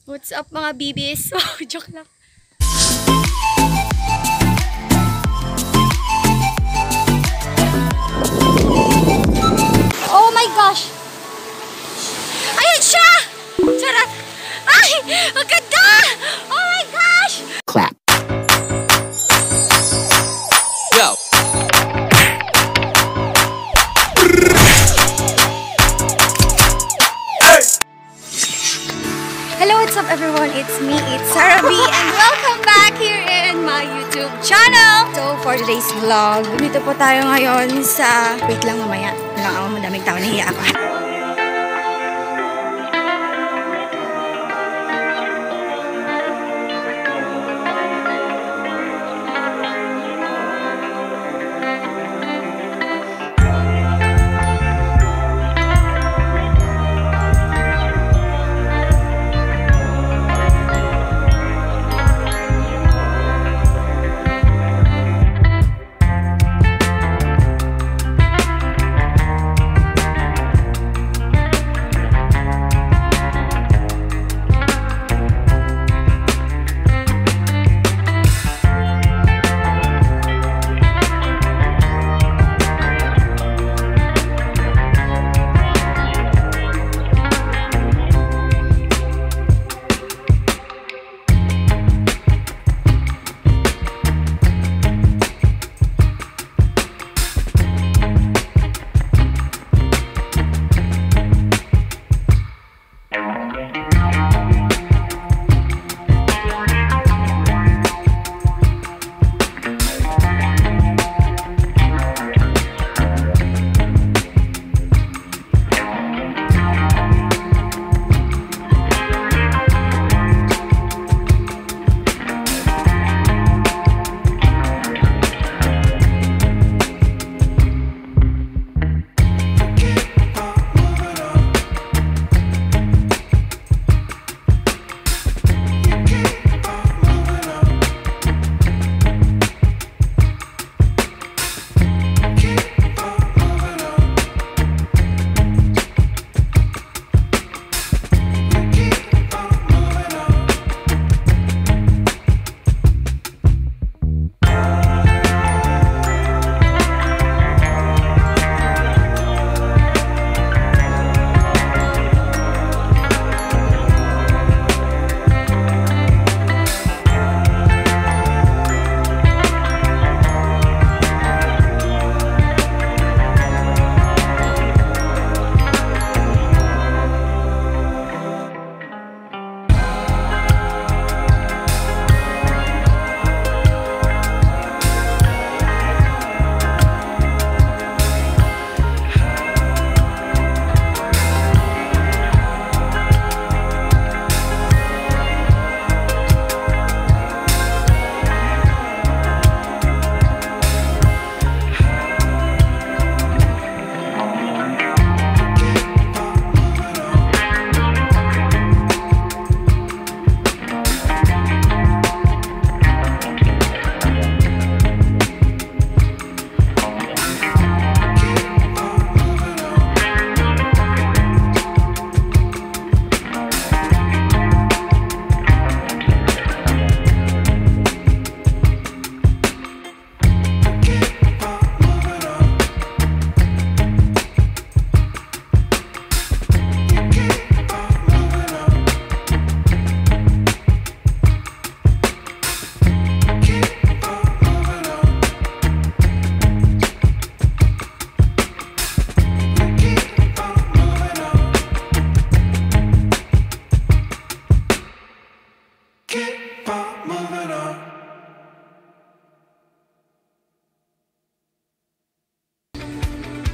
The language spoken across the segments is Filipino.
What's up mga bibis? Oh, joke lang. Oh my gosh! Ayan siya! Charot! Ay! Ang ganda! Oh my gosh! Clap. Go! Hello, what's up everyone? It's me, it's Xyrabii, and welcome back here in my YouTube channel! So, for today's vlog, dito po tayo ngayon sa... Wait lang mamaya. Walang ako, madaming tao, nahiya ako.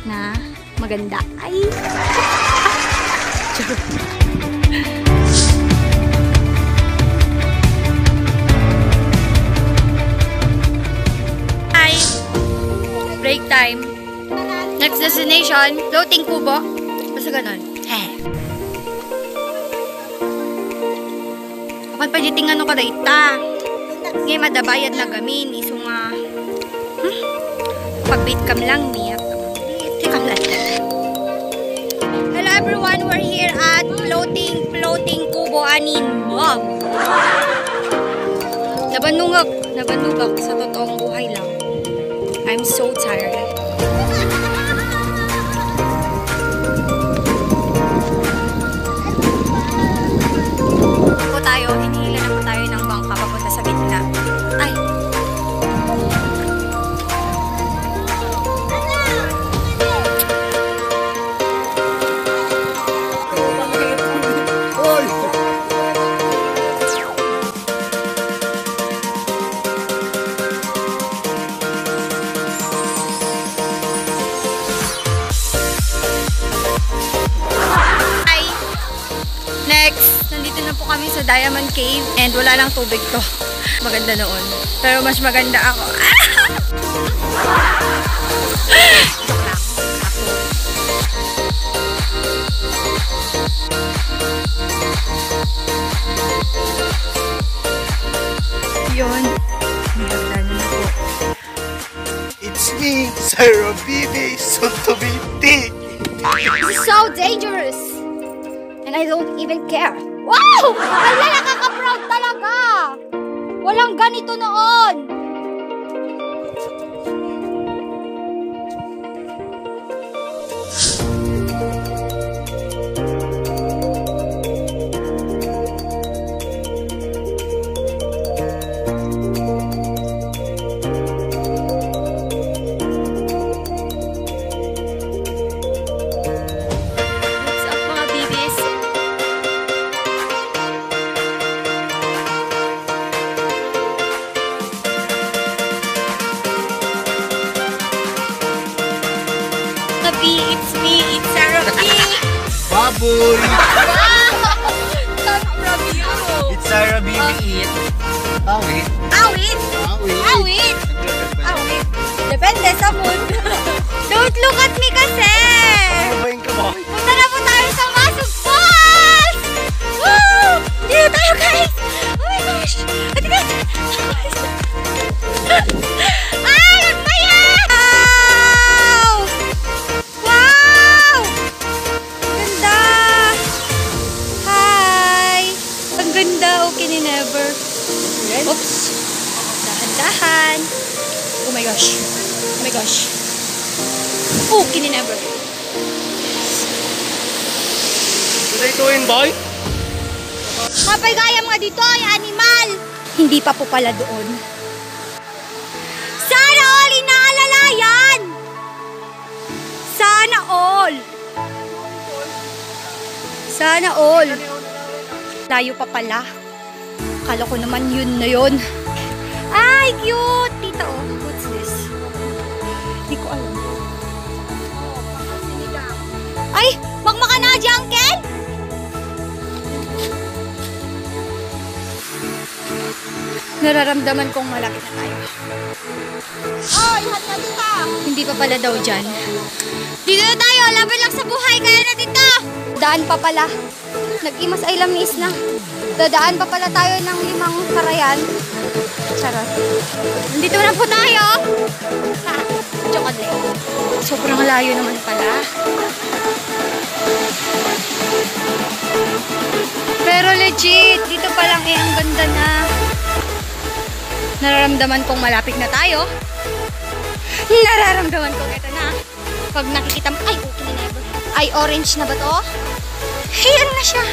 Na maganda. Ay! Hi! Break time. Next destination, floating kubo. Basta ganon. Kapag pwede ano ka na ita. Ngayon madabayad na gamin. Iso nga. Pagbait kam lang niya. Hello everyone, we're here at floating kubo. upuanin, mom. Nabanugak sa totoong buhay lang. I'm so tired. Hinihila na po tayo ng bangka papunta sa gitna. Ay! Next, nandito na po kami sa Diamond Cave and wala lang tubig to. Maganda noon. Pero mas maganda ako. Yun. It's me, xyrabii, soon to be tea. This is so dangerous. And I don't even care. Wow! Wala, nakaka-proud talaga! Walang ganito noon! It's me, it's xyrabii. Baboy! Xyrabii. It's xyrabii. Awit. Awit? Awit. Awit. Awit. Depende sa mood. Don't look at me kasi! Ayabayin ka ba? Punta na po tayo sa Masog Falls! Woo! Dito tayo, guys! Oh my gosh! Ate guys! Ay! Nagmaya! Wow! Ganda! Hi! Ang ganda! Okay ni never. Oops! Dahan-dahan. Oh my gosh! Oh my gosh! Okay ni never. Ituin, boy? Kapay gaya mga dito ay animal. Hindi pa po pala doon. Sana all inaalala yan. Sana all. Sana all. Layo pa pala. Akala ko naman yun na yun. Ay, cute. Tita, oh. What's this? Hindi ko alam. Ay, magmaka na, Junkel. Nararamdaman kong malapit na tayo. Oy, hati ka! Hindi pa pala daw dyan. Dito na tayo, laban lang sa buhay, kaya na dito! Daan pa pala. Nag-imas ay lamis na. Dadaan pa pala tayo ng 5 karayan. Charot. Nandito na po tayo! Ha, chocolate. Sobrang layo naman pala. Pero legit, dito pa lang eh, ang ganda na. Nararamdaman kong malapit na tayo. Nararamdaman kong ito na. Pag nakikita mo, ay, okay na never. Ay, orange na ba to? Ayan na siya.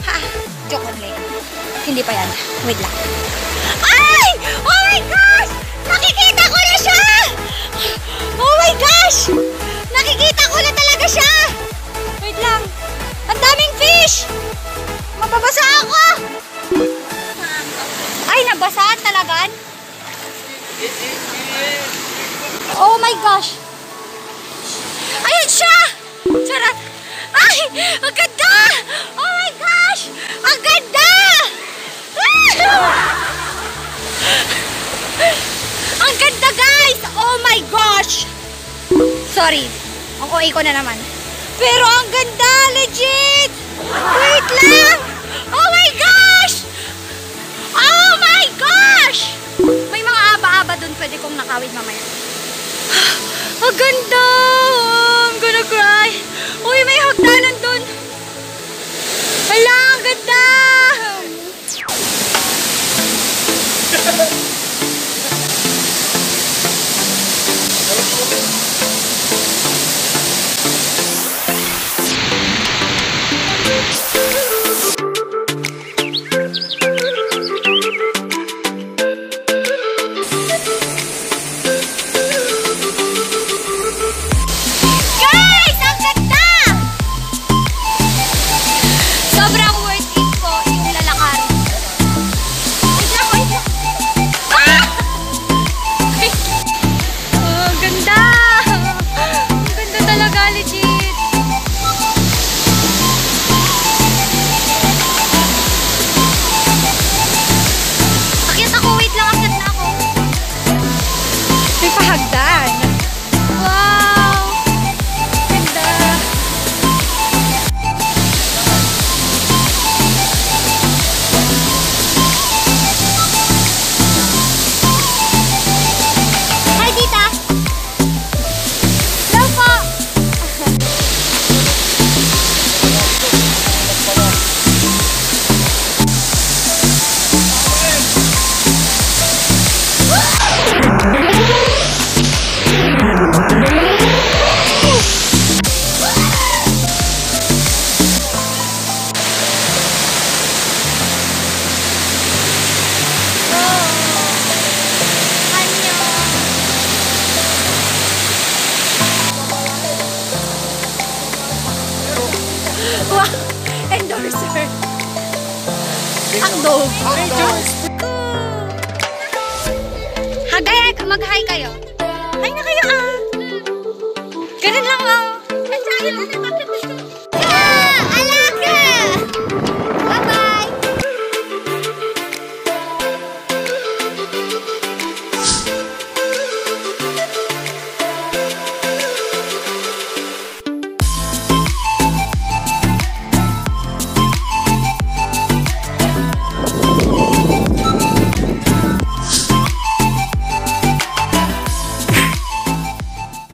Ha, chocolate. Hindi pa yan. Wait lang. Ay! Oh my gosh! Nakikita ko na siya! Oh my gosh! Nakikita ko na talaga siya! Wait lang. Ang daming fish! Mababasa ako! Ay, nabasa talaga? Oh my gosh! Ayan siya! Charot! Ay! Ang ganda! Oh my gosh! Ang ganda! Ang ganda, guys! Oh my gosh! Sorry. Ang OA ko na naman. Pero ang ganda! Legit! Wait lang! Oh my gosh! Oh my gosh! May mga aba-aba dun. Pwede kong nakawid mamaya. Ang ganda! I'm gonna cry. Uy, may hagdanan dun. Hala, ang ganda! Hotdog. Hagay, mag-hi kayo. Hi na kayo ah. Ganun lang oh.